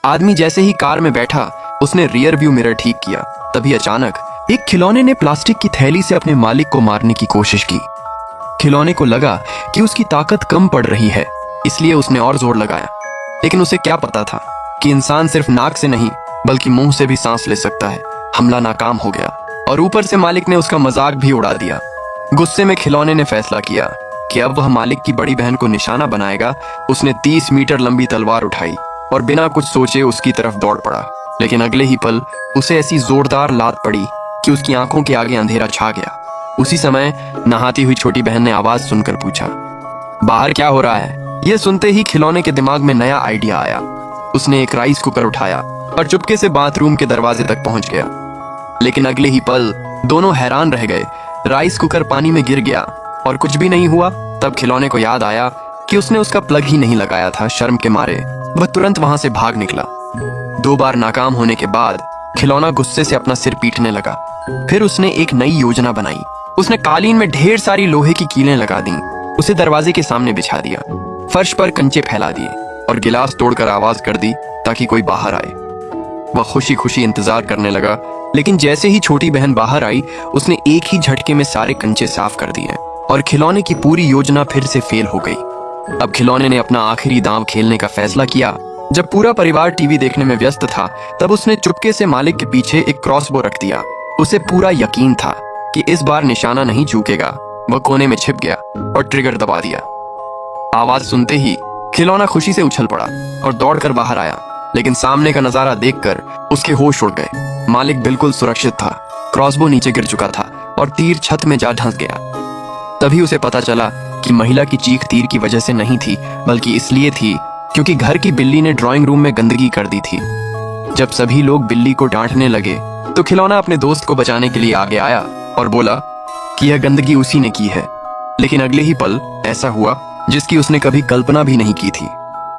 आदमी जैसे ही कार में बैठा उसने रियर व्यू मिरर ठीक किया, तभी अचानक एक खिलौने ने प्लास्टिक की थैली से अपने मालिक को मारने की कोशिश की। खिलौने को लगा कि उसकी ताकत कम पड़ रही है, इसलिए उसने और जोर लगाया। लेकिन उसे क्या पता था कि इंसान सिर्फ नाक से नहीं बल्कि मुंह से भी सांस ले सकता है। हमला नाकाम हो गया और ऊपर से मालिक ने उसका मजाक भी उड़ा दिया। गुस्से में खिलौने ने फैसला किया कि अब वह मालिक की बड़ी बहन को निशाना बनाएगा। उसने 30 मीटर लंबी तलवार उठाई और बिना कुछ सोचे उसकी तरफ दौड़ पड़ा। लेकिन अगले ही पल उसे ऐसी जोरदार लात पड़ी कि उसकी आंखों के आगे अंधेरा छा गया। उसी समय नहाती हुई छोटी बहन ने आवाज सुनकर पूछा, बाहर क्या हो रहा है? यह सुनते ही खिलौने के दिमाग में नया आइडिया आया। उसने एक राइस कुकर उठाया और चुपके से बाथरूम के दरवाजे तक पहुंच गया। लेकिन अगले ही पल दोनों हैरान रह गए। राइस कुकर पानी में गिर गया और कुछ भी नहीं हुआ। तब खिलौने को याद आया कि उसने उसका प्लग ही नहीं लगाया था। शर्म के मारे वह तुरंत वहां से भाग निकला। 2 बार नाकाम होने के बाद खिलौना गुस्से से अपना सिर पीटने लगा। फिर उसने एक नई योजना बनाई। उसने कालीन में ढेर सारी लोहे की कीलें लगा दी, उसे दरवाजे के सामने बिछा दिया, फर्श पर कंचे फैला दिए और गिलास तोड़कर आवाज कर दी ताकि कोई बाहर आए। वह खुशी खुशी इंतजार करने लगा, लेकिन जैसे ही छोटी बहन बाहर आई उसने एक ही झटके में सारे कंचे साफ कर दिए और खिलौने की पूरी योजना फिर से फेल हो गई। अब खिलौने ने अपना आखिरी दांव खेलने का फैसला किया। जब पूरा परिवार टीवी देखने में व्यस्त था तब उसने चुपके से मालिक के पीछे एक क्रॉसबो रख दिया। उसे पूरा यकीन था कि इस बार निशाना नहीं चूकेगा। वह कोने में छिप गया और ट्रिगर दबा दिया। आवाज सुनते ही खिलौना खुशी से उछल पड़ा और दौड़कर बाहर आया। लेकिन सामने का नजारा देखकर उसके होश उड़ गए। मालिक बिल्कुल सुरक्षित था, क्रॉसबो नीचे गिर चुका था और तीर छत में जा धंस गया। तभी उसे पता चला कि महिला की चीख तीर की वजह से नहीं थी बल्कि इसलिए थी क्योंकि घर की बिल्ली ने ड्राइंग रूम में गंदगी कर दी थी। जब सभी लोग बिल्ली को डांटने लगे तो खिलौना अपने दोस्त को बचाने के लिए आगे आया और बोला कि यह गंदगी उसी ने की है। लेकिन अगले ही पल ऐसा हुआ जिसकी उसने कभी कल्पना भी नहीं की थी।